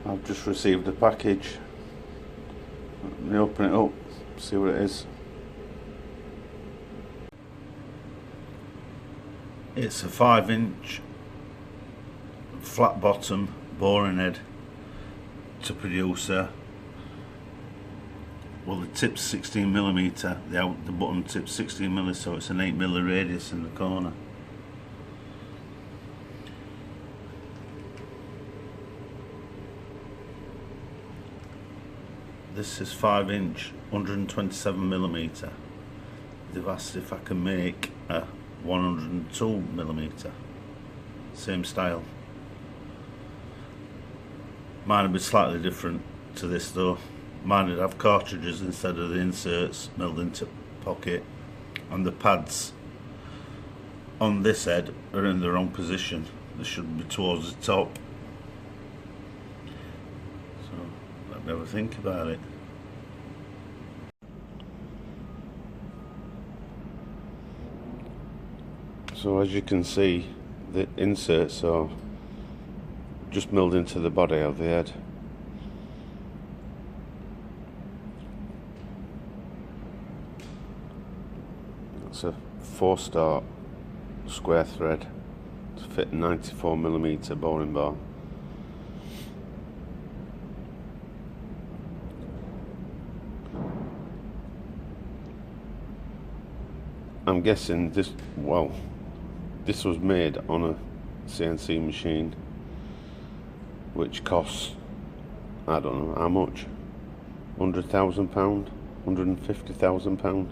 I've just received a package. Let me open it up, see what it is. It's a 5-inch flat bottom boring head to produce well, the tip's 16mm, the bottom tip's 16mm, so it's an 8mm radius in the corner. This is 5-inch, 127mm. They've asked if I can make a 102mm, same style. Mine would be slightly different to this though. Mine would have cartridges instead of the inserts milled into pocket, and the pads on this head are in the wrong position. They should be towards the top. So let me have a think about it. So as you can see, the inserts are just milled into the body of the head. It's a 4-star square thread to fit a 94mm boring bar. I'm guessing this was made on a CNC machine, which costs, I don't know how much, £100,000, £150,000.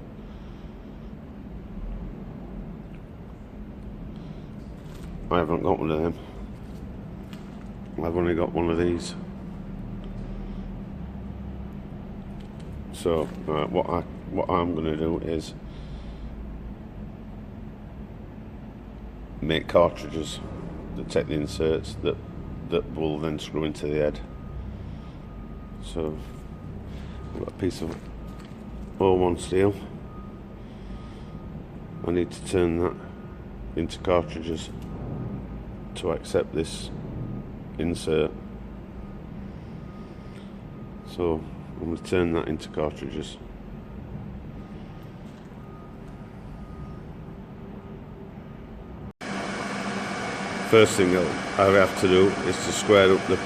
I haven't got one of them. I've only got one of these. So what I'm going to do is make cartridges that take the inserts that will then screw into the head. So I've got a piece of 01 steel. I need to turn that into cartridges to accept this insert. So I'm going to turn that into cartridges. First thing I have to do is to square up the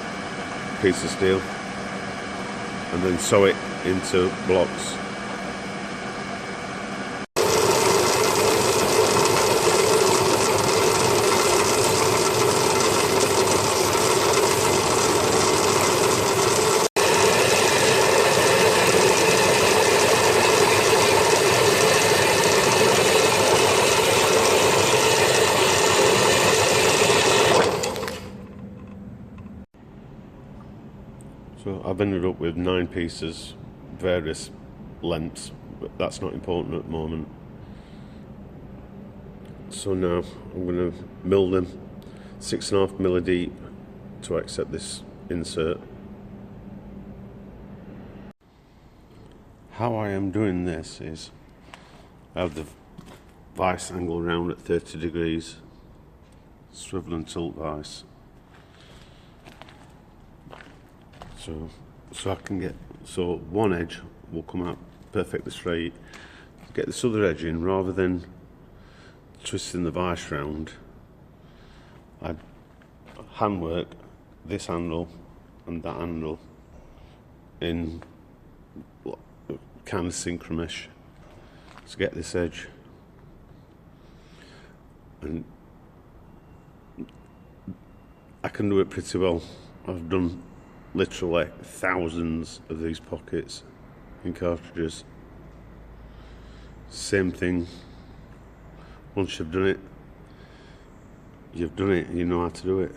piece of steel and then sew it into blocks. So I've ended up with 9 pieces, various lengths, but that's not important at the moment. So now I'm going to mill them 6.5mm deep to accept this insert. How I am doing this is I have the vice angle round at 30 degrees, swivel and tilt vice. So I can get, so one edge will come out perfectly straight. Get this other edge in, rather than twisting the vice round, I handwork this handle and that handle in kind of synchromesh to get this edge. And I can do it pretty well. I've done literally thousands of these pockets in cartridges. Same thing. Once you've done it, you know how to do it.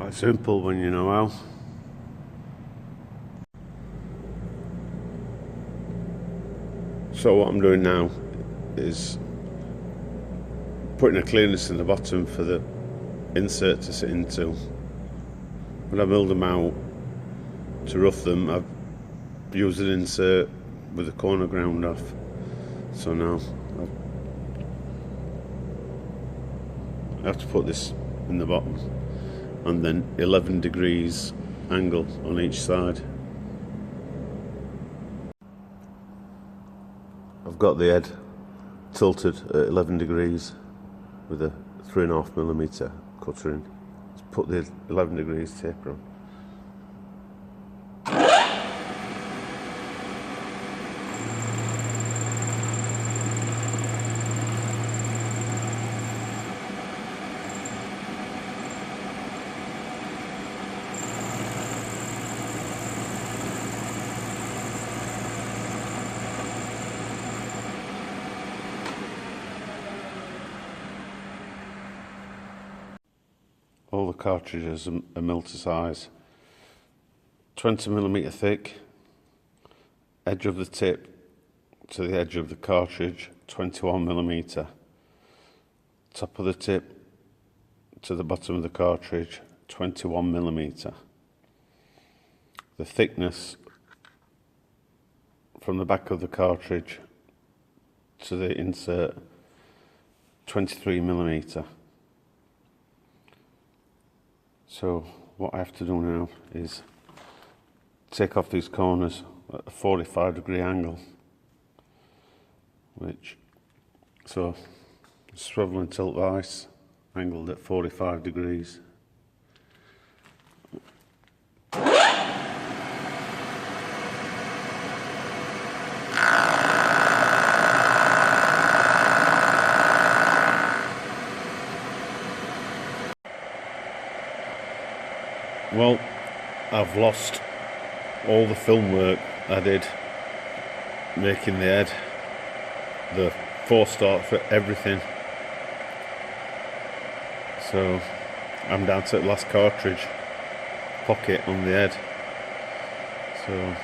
Quite simple when you know how. So what I'm doing now is putting a clearance in the bottom for the insert to sit into. When I milled them out to rough them, I've used an insert with the corner ground off. So now I have to put this in the bottom, and then 11 degrees angle on each side. I've got the head tilted at 11 degrees with a 3.5mm cutter in. Let's put the 11 degrees taper on. All the cartridges are milled to size. 20mm thick, edge of the tip to the edge of the cartridge, 21mm. Top of the tip to the bottom of the cartridge, 21mm. The thickness from the back of the cartridge to the insert, 23mm. So what I have to do now is take off these corners at a 45-degree angle, so swivel and tilt vise angled at 45 degrees. Well, I've lost all the film work I did making the head, the forestart for everything. So I'm down to the last cartridge pocket on the head. So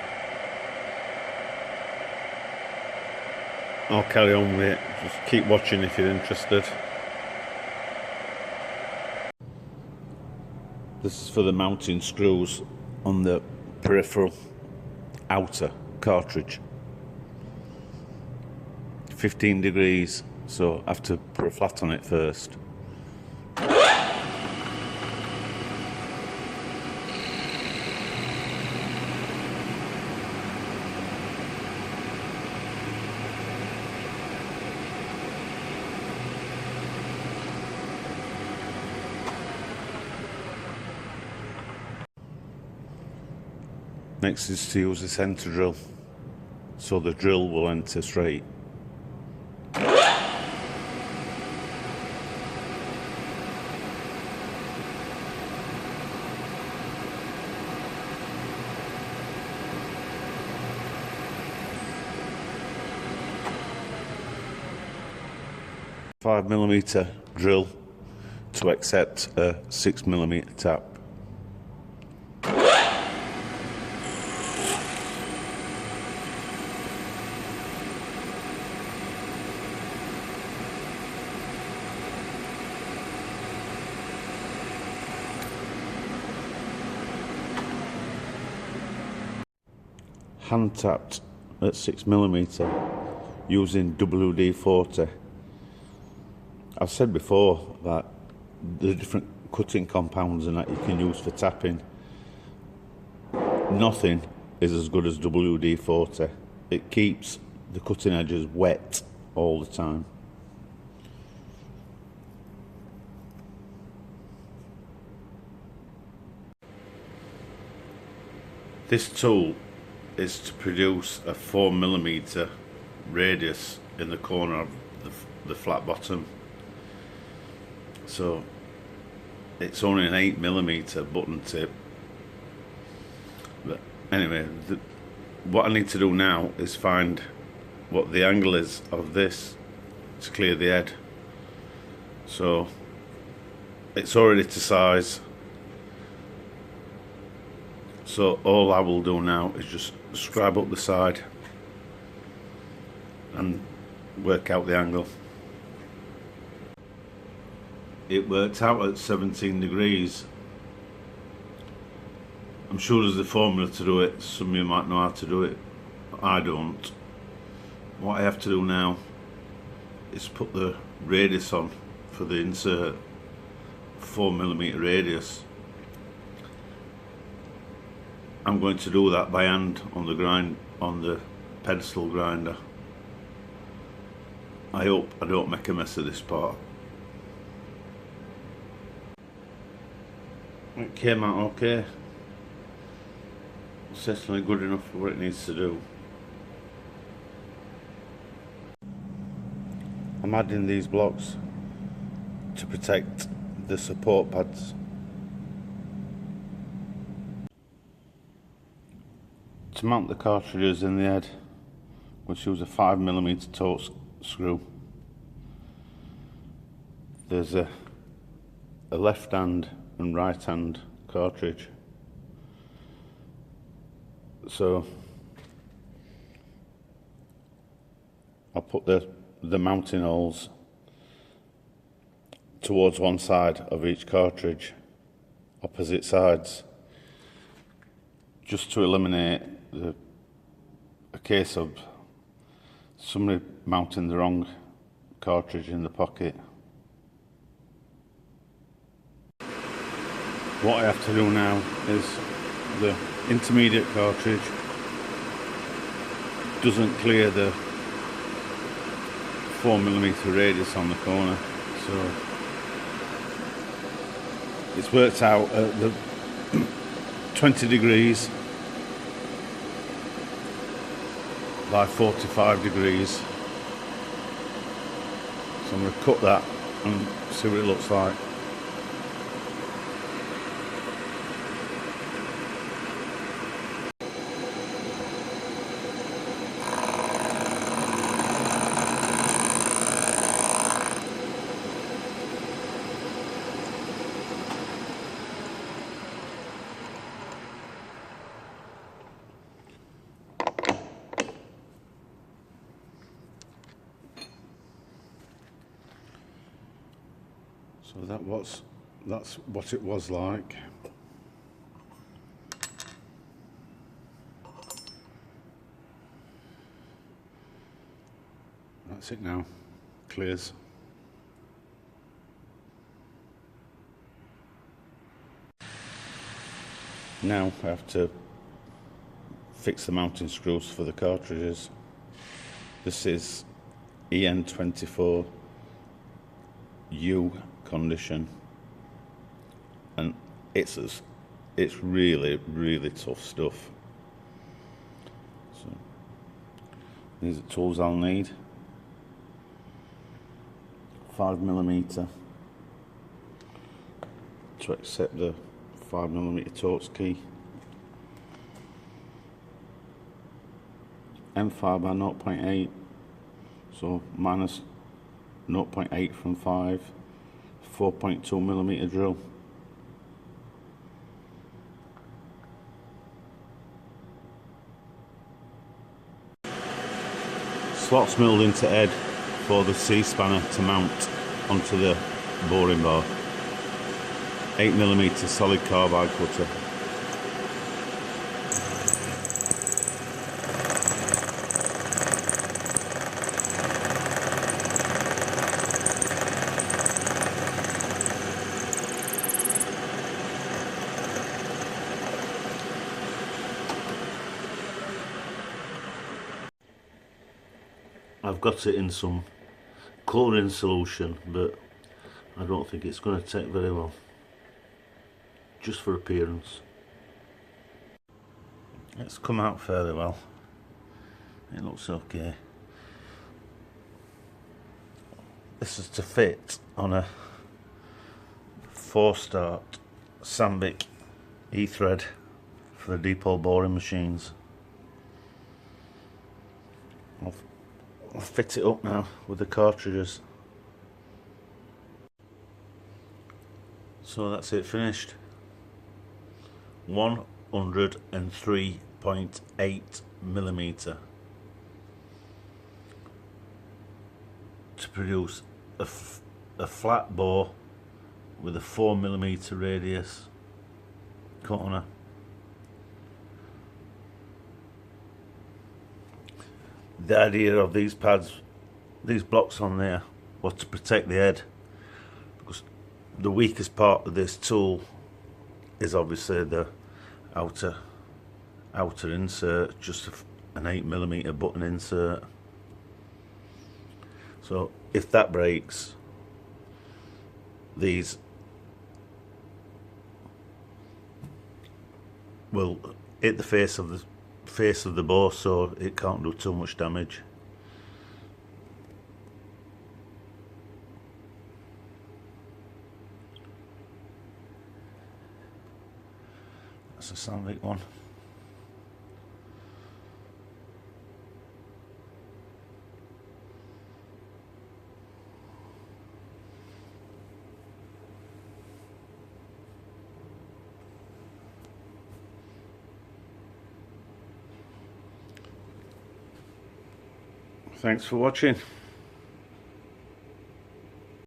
I'll carry on with it. Just keep watching if you're interested. This is for the mounting screws on the peripheral outer cartridge. 15 degrees, so I have to put a flat on it first. Next is to use the centre drill, so the drill will enter straight. $5mm drill to accept a 6mm tap. Hand tapped at 6mm using WD-40. I've said before that the different cutting compounds and that you can use for tapping, nothing is as good as WD-40. It keeps the cutting edges wet all the time. This tool is to produce a 4mm radius in the corner of the flat bottom. So it's only an 8mm button tip. But anyway, what I need to do now is find what the angle is of this to clear the head. So it's already to size, So all I will do now is just scribe up the side and work out the angle. It worked out at 17 degrees. I'm sure there's a formula to do it. Some of you might know how to do it, but I don't. What I have to do now is put the radius on for the insert, 4mm radius. I'm going to do that by hand on the pedestal grinder. I hope I don't make a mess of this part. It came out okay. Certainly good enough for what it needs to do. I'm adding these blocks to protect the support pads. To mount the cartridges in the head, we'll use a 5mm Torx screw. There's a left hand and right hand cartridge. So I'll put the mounting holes towards one side of each cartridge, opposite sides, just to eliminate a case of somebody mounting the wrong cartridge in the pocket. What I have to do now is the intermediate cartridge doesn't clear the 4mm radius on the corner, so it's worked out at the 20 degrees by 45 degrees. So I'm going to cut that and see what it looks like. So that's what it was like. That's it now. Clears. Now I have to fix the mounting screws for the cartridges. This is EN24 U condition, and it's really tough stuff. So these are tools I'll need. 5mm to accept the 5mm Torx key, M5 by 0.8, so minus 0.8 from 5, 4.2mm drill. Slots milled into head for the C-spanner to mount onto the boring bar. 8mm solid carbide cutter. I've got it in some chlorine solution, but I don't think it's going to take very long. Just for appearance. It's come out fairly well. It looks okay. This is to fit on a 4-start Sambic E-thread for the deep hole boring machines. I'll fit it up now with the cartridges. So that's it finished. One 103.8mm to produce a flat bore with a 4mm radius corner. The idea of these pads, these blocks on there, was to protect the head, because the weakest part of this tool is obviously the outer insert, just an 8mm button insert. So if that breaks, these will hit the face of the bore, so it can't do too much damage. That's a Sandvik one. Thanks for watching.